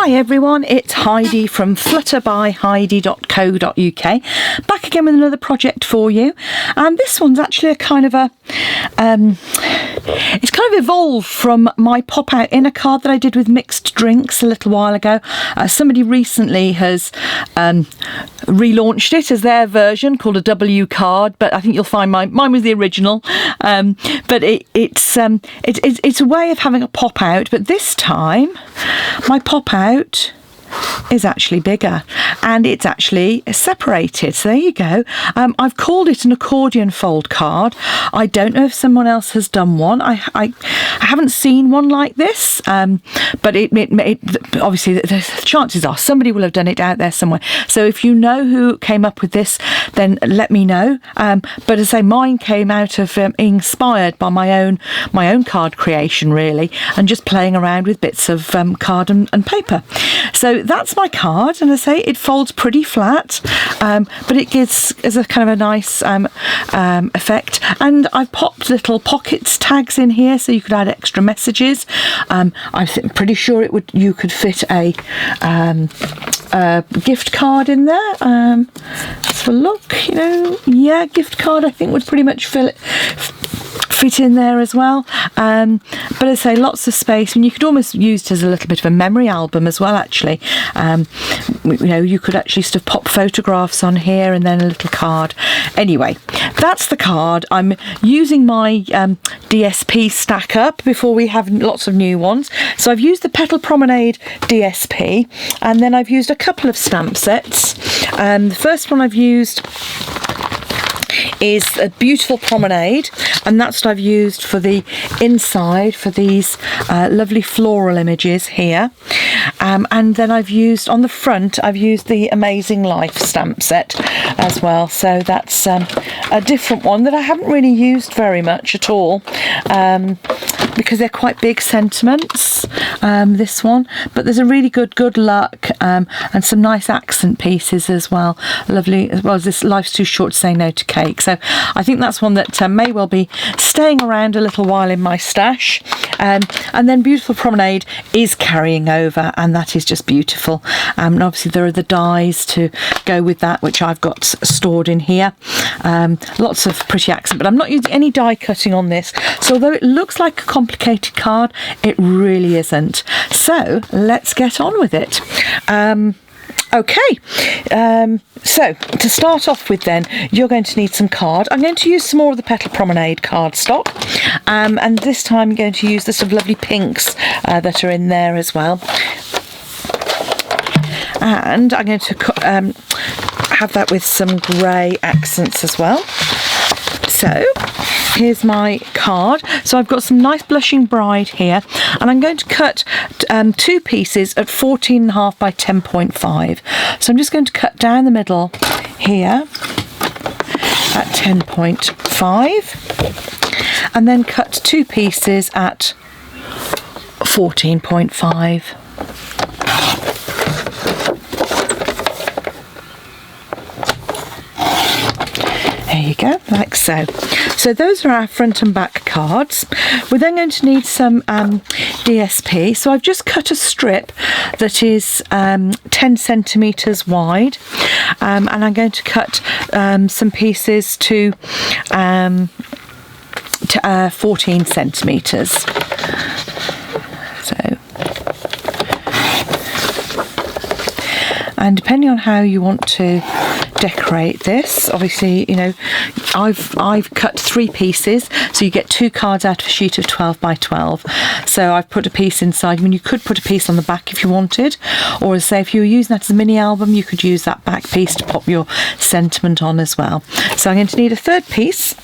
Hi everyone, it's Heidi from flutterbyheidi.co.uk, back again with another project for you. And this one's actually a kind of a it's kind of evolved from my pop-out inner card that I did with mixed drinks a little while ago. Somebody recently has relaunched it as their version called a W card, but I think you'll find mine was the original. But it's a way of having a pop-out, but this time my pop-out is actually bigger and it's actually separated. So there you go. I've called it an accordion fold card. I don't know if someone else has done one. I haven't seen one like this, but it obviously the chances are somebody will have done it out there somewhere. So if you know who came up with this, then let me know. But as I say, mine came out of inspired by my own card creation, really, and just playing around with bits of card and paper. So that's my card, and as I say, it folds pretty flat, but it gives as a kind of a nice effect. And I've popped little pockets tags in here so you could add extra messages. I'm pretty sure you could fit a gift card in there. Let's have a look. Yeah, gift card I think would pretty much fit in there as well, but as I say, lots of space, and you could almost use it as a little bit of a memory album as well, actually. You could actually sort of pop photographs on here and then a little card. Anyway, that's the card. I'm using my DSP stack up before we have lots of new ones. So I've used the Petal Promenade DSP, and then I've used a couple of stamp sets. The first one I've used is a beautiful promenade, and that's what I've used for the inside for these lovely floral images here, and then I've used on the front the Amazing Life stamp set as well. So that's a different one that I haven't really used very much at all, because they're quite big sentiments, this one, but there's a really good luck, and some nice accent pieces as well, lovely, as well as this Life's Too Short to Say No to Cake. So I think that's one that may well be staying around a little while in my stash. And then Beautiful Promenade is carrying over, and that is just beautiful. And obviously there are the dies to go with that, which I've got stored in here. Lots of pretty accent, but I'm not using any die cutting on this. So although it looks like a complicated card, it really isn't. So let's get on with it. Okay, so to start off with then, you're going to need some card. I'm going to use some more of the Petal Promenade cardstock, and this time I'm going to use the sort of lovely pinks that are in there as well. And I'm going to have that with some grey accents as well. So here's my card. So I've got some nice Blushing Bride here, and I'm going to cut two pieces at 14.5 by 10.5. So I'm just going to cut down the middle here at 10.5, and then cut two pieces at 14.5. There you go, like so. So those are our front and back cards. We're then going to need some DSP. So I've just cut a strip that is 10 centimetres wide, and I'm going to cut some pieces to 14 centimetres. So, and depending on how you want to decorate this, obviously, I've cut three pieces, so you get two cards out of a sheet of 12 by 12. So I've put a piece inside. I mean, you could put a piece on the back if you wanted, or say if you were using that as a mini album, you could use that back piece to pop your sentiment on as well. So I'm going to need a third piece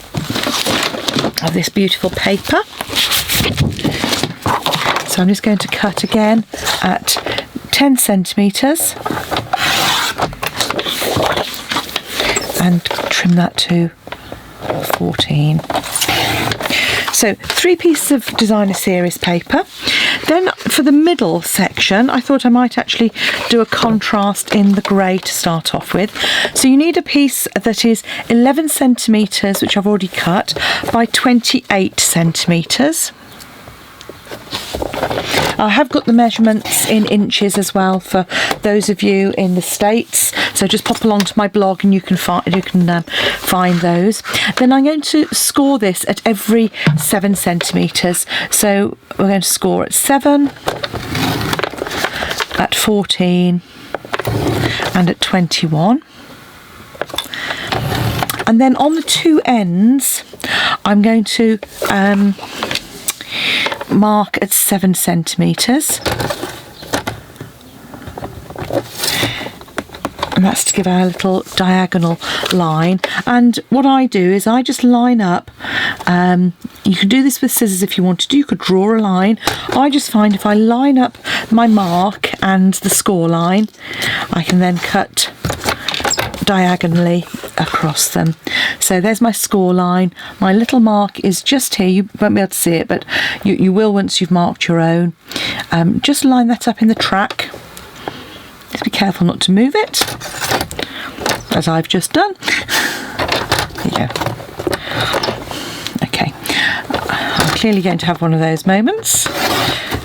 of this beautiful paper. So I'm just going to cut again at 10 centimetres and trim that to 14. So 3 pieces of designer series paper. Then for the middle section, I thought I might actually do a contrast in the grey to start off with. So you need a piece that is 11 centimetres, which I've already cut, by 28 centimetres. I have got the measurements in inches as well for those of you in the States, so just pop along to my blog and you can find those. Then I'm going to score this at every 7 centimetres. So we're going to score at 7, at 14 and at 21. And then on the two ends I'm going to mark at 7 centimetres, and that's to give our little diagonal line. And what I do is I just line up, you can do this with scissors if you want to, you could draw a line. I just find if I line up my mark and the score line, I can then cut diagonally across them. So there's my score line. My little mark is just here. You won't be able to see it, but you will once you've marked your own. Just line that up in the track. Just be careful not to move it, as I've just done. There you go. Okay, I'm clearly going to have one of those moments.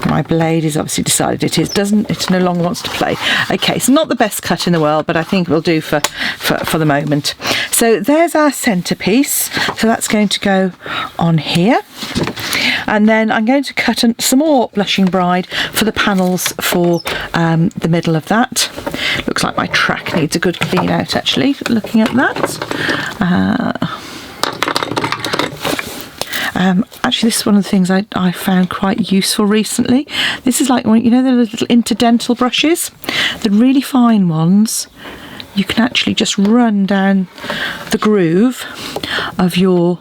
My blade has obviously decided it no longer wants to play. Okay, it's not the best cut in the world, but I think we'll do for the moment. So there's our centerpiece. So that's going to go on here. And then I'm going to cut some more Blushing Bride for the panels for the middle of that. Looks like my track needs a good clean out, actually, looking at that. Actually, this is one of the things I found quite useful recently. This is like, you know, the little interdental brushes, the really fine ones. You can actually just run down the groove of your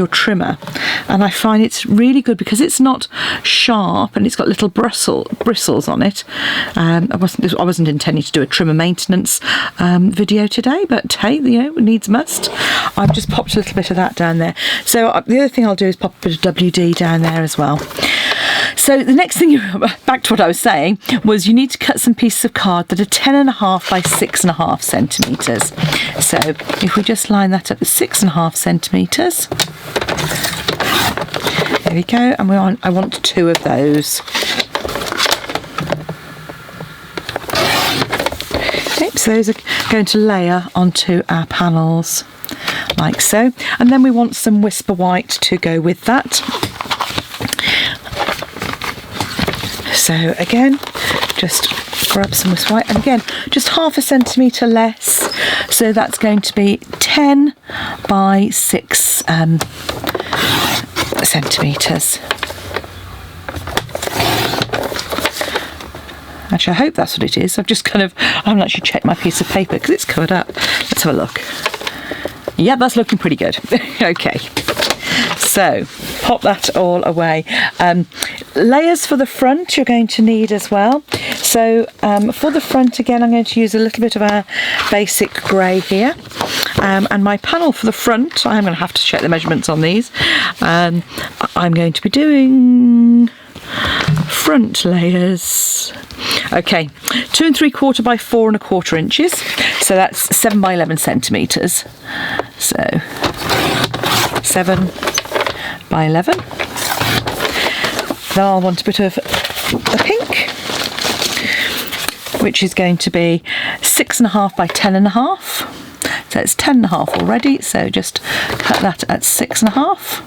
trimmer, and I find it's really good because it's not sharp and it's got little bristles on it. I wasn't intending to do a trimmer maintenance video today, but hey, you know, needs must. I've just popped a little bit of that down there. So the other thing I'll do is pop a bit of WD down there as well. So the next thing, back to what I was saying, was you need to cut some pieces of card that are 10.5 by 6.5 centimetres. So if we just line that up at 6.5 centimetres, there we go, and I want 2 of those. Okay, so those are going to layer onto our panels like so, and then we want some Whisper White to go with that. So again, just grab some Whisper White, and again, just 0.5 centimetre less. So that's going to be 10 by 6 centimetres. Actually, I hope that's what it is. I haven't actually checked my piece of paper because it's covered up. Let's have a look. Yeah, that's looking pretty good. Okay. So pop that all away. Layers for the front you're going to need as well. So for the front, again, I'm going to use a little bit of our basic grey here. And my panel for the front, I'm going to have to check the measurements on these. I'm going to be doing front layers. Okay, 2 3/4 by 4 1/4 inches. So that's 7 by 11 centimetres. So 7 by 11. Then I'll want a bit of the pink, which is going to be 6.5 by 10.5. So it's 10.5 already, so just cut that at 6.5.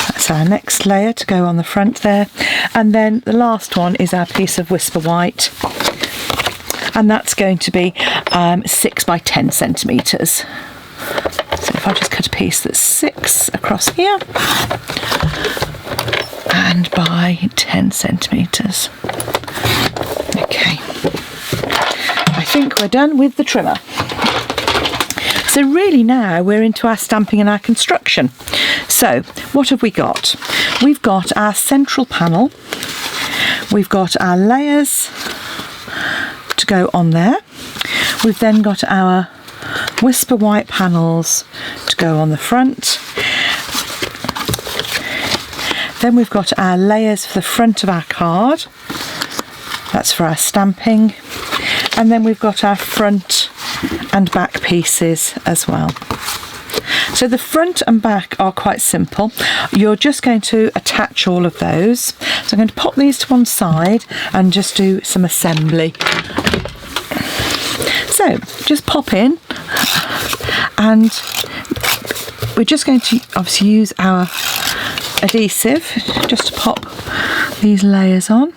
That's our next layer to go on the front there. And then the last one is our piece of Whisper White, and that's going to be 6 by 10 centimetres. So if I just cut a piece that's 6 across here and by 10 centimetres. Okay, I think we're done with the trimmer. So really now we're into our stamping and our construction. So what have we got? We've got our central panel, we've got our layers to go on there, we've then got our Whisper White panels to go on the front, then we've got our layers for the front of our card, that's for our stamping, and then we've got our front and back pieces as well. So the front and back are quite simple. You're just going to attach all of those. So I'm going to pop these to one side and just do some assembly. So just pop in, and we're just going to obviously use our adhesive just to pop these layers on.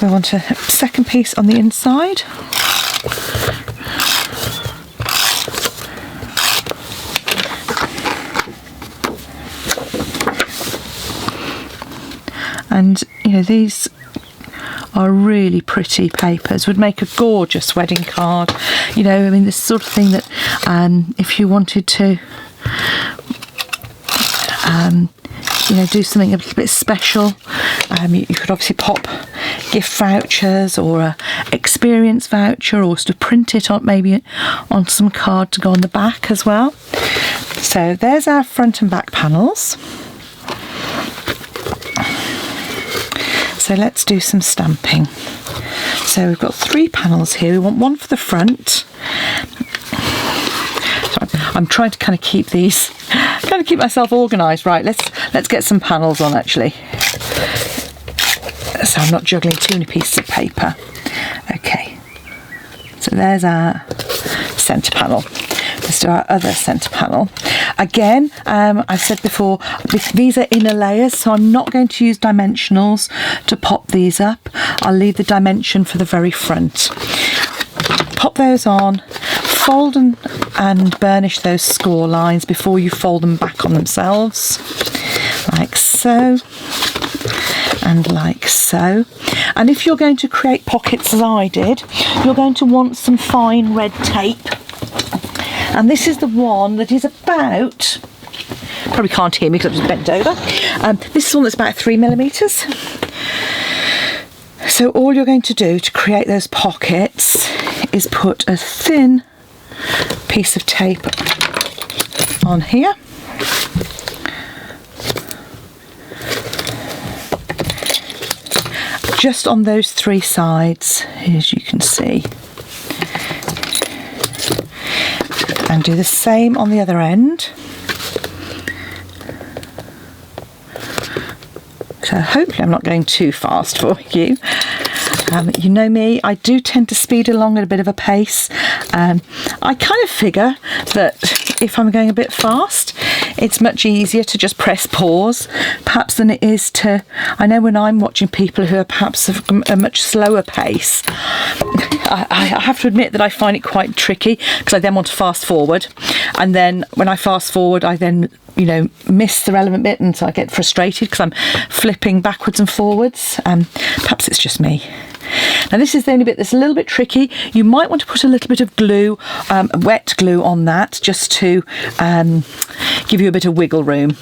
We want a second piece on the inside. And you know, these are really pretty papers, would make a gorgeous wedding card. You know, I mean, this sort of thing that if you wanted to you know, do something a little bit special, you could obviously pop gift vouchers or a experience voucher, or sort of print it on, maybe on some card to go on the back as well. So there's our front and back panels. So let's do some stamping. So we've got 3 panels here. We want one for the front. So I'm trying to kind of keep these, kind of keep myself organised. Right, let's get some panels on actually. So I'm not juggling too many pieces of paper. Okay. So there's our centre panel. Let's do our other centre panel. Again, I've said before, these are inner layers, so I'm not going to use dimensionals to pop these up. I'll leave the dimension for the very front. Pop those on, fold and burnish those score lines before you fold them back on themselves, like so. And like so. And if you're going to create pockets as I did, you're going to want some fine red tape. And this is the one that is about, probably can't hear me because I've just bent over. This is one that's about 3mm. So all you're going to do to create those pockets is put a thin piece of tape on here. Just on those 3 sides, as you can see. And do the same on the other end. So hopefully I'm not going too fast for you. You know me, I do tend to speed along at a bit of a pace. I kind of figure that if I'm going a bit fast, it's much easier to just press pause, perhaps, than it is to, I know when I'm watching people who are perhaps a much slower pace, I have to admit that I find it quite tricky, because I then want to fast forward, and then when I fast forward I then, you know, miss the relevant bit, and so I get frustrated because I'm flipping backwards and forwards. Perhaps it's just me. Now this is the only bit that's a little bit tricky. You might want to put a little bit of glue, wet glue on that, just to give you a bit of wiggle room.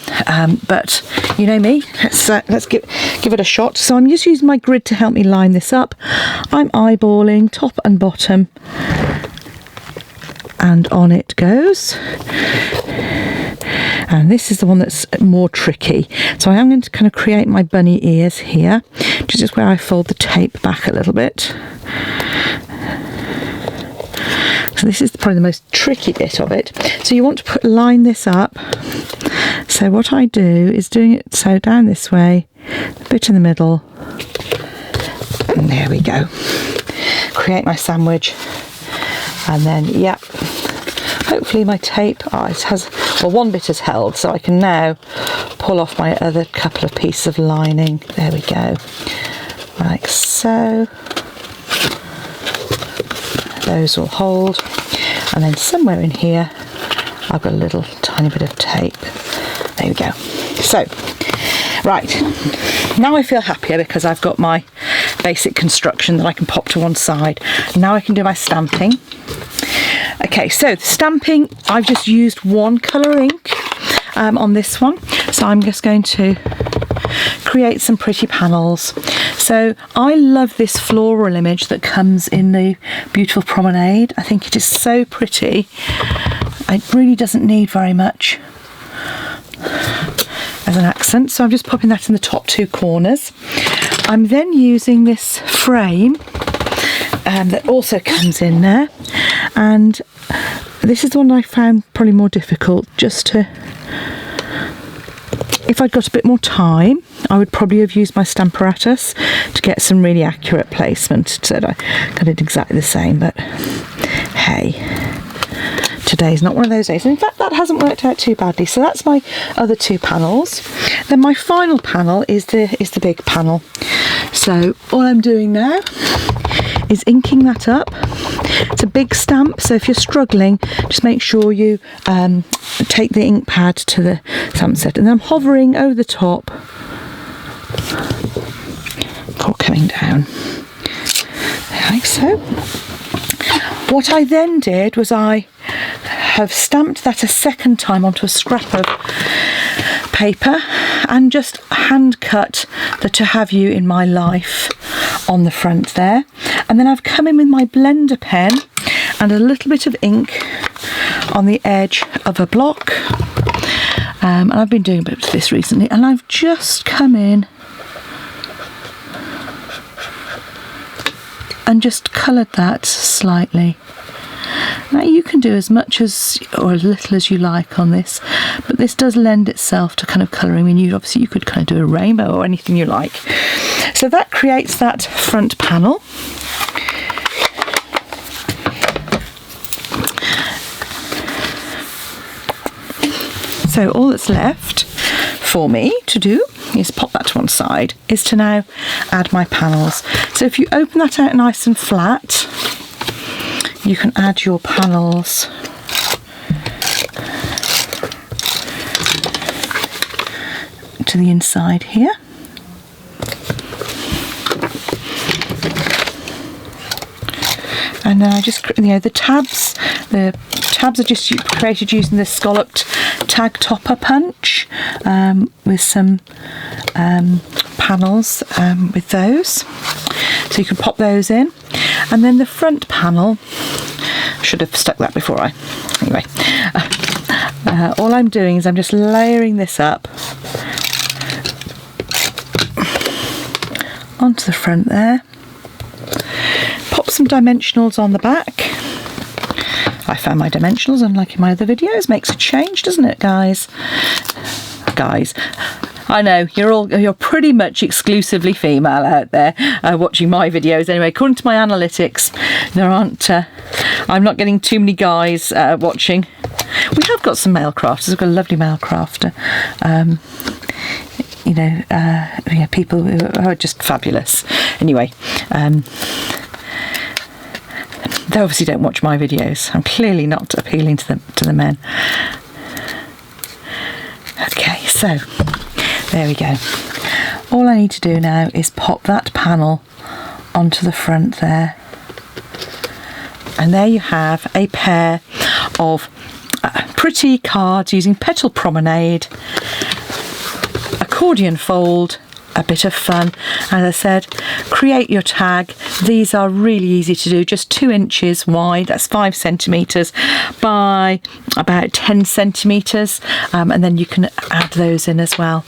But you know me, let's give it a shot. So I'm just using my grid to help me line this up. I'm eyeballing top and bottom, and on it goes. And this is the one that's more tricky. So I am going to kind of create my bunny ears here, which is where I fold the tape back a little bit. So this is probably the most tricky bit of it. So you want to line this up. So what I do is doing it so down this way, a bit in the middle, and there we go. Create my sandwich, and then yep. Hopefully my tape, it has, well, one bit has held, so I can now pull off my other couple of pieces of lining. There we go, like so. Those will hold, and then somewhere in here I've got a little tiny bit of tape. There we go. So, right, now I feel happier because I've got my basic construction that I can pop to one side. Now I can do my stamping. Okay, so the stamping, I've just used one colour ink on this one, so I'm just going to create some pretty panels. So I love this floral image that comes in the beautiful promenade. I think it is so pretty. It really doesn't need very much as an accent, so I'm just popping that in the top 2 corners. I'm then using this frame that also comes in there, and this is the one I found probably more difficult. Just to, if I'd got a bit more time, I would probably have used my Stamparatus to get some really accurate placement, so that I got it exactly the same. But hey, today's not one of those days. And in fact, that hasn't worked out too badly. So that's my other two panels. Then my final panel is the big panel. So all I'm doing now is inking that up. It's a big stamp, so if you're struggling, just make sure you take the ink pad to the stamp set, and then I'm hovering over the top before coming down, like so. What I then did was I have stamped that a second time onto a scrap of paper and just hand cut the "To Have You in My Life" on the front there, and then I've come in with my blender pen and a little bit of ink on the edge of a block, and I've been doing a bit of this recently, and I've just come in and just coloured that slightly. Now you can do as much as or as little as you like on this, but this does lend itself to kind of colouring. I mean, you could kind of do a rainbow or anything you like. So that creates that front panel. So all that's left for me to do is pop that to one side, is to now add my panels. So if you open that out nice and flat, you can add your panels to the inside here. And then I just, the tabs are just created using the scalloped tag topper punch with some panels with those. So you can pop those in. And then the front panel, should have stuck that before anyway. All I'm doing is I'm just layering this up onto the front there. Pop some dimensionals on the back. I found my dimensionals, unlike in my other videos. Makes a change, doesn't it, guys? I know you're pretty much exclusively female out there watching my videos. Anyway, according to my analytics, there aren't. I'm not getting too many guys watching. We have got some male crafters. We've got a lovely male crafter. People who are just fabulous. Anyway. They obviously don't watch my videos. I'm clearly not appealing to the men. Okay, so there we go. All I need to do now is pop that panel onto the front there. And there you have a pair of pretty cards using Petal Promenade, accordion fold, a bit of fun. As I said, create your tag. These are really easy to do, just 2 inches wide, that's 5 centimetres by about 10 centimetres, and then you can add those in as well.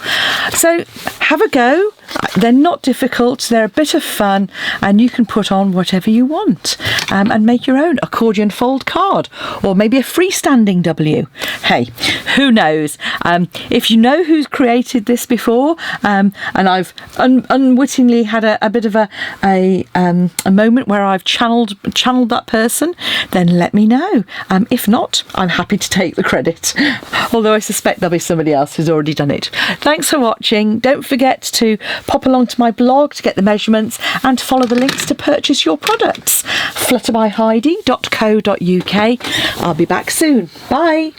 So have a go. They're not difficult, they're a bit of fun, and you can put on whatever you want and make your own accordion fold card, or maybe a freestanding W. Hey, who knows? If you know who's created this before, and I've unwittingly had a bit of a moment where I've channeled that person, then let me know. If not, I'm happy to take the credit, although I suspect there'll be somebody else who's already done it. Thanks for watching. Don't forget to pop along to my blog to get the measurements and to follow the links to purchase your products. flutterbyheidi.co.uk. I'll be back soon. Bye.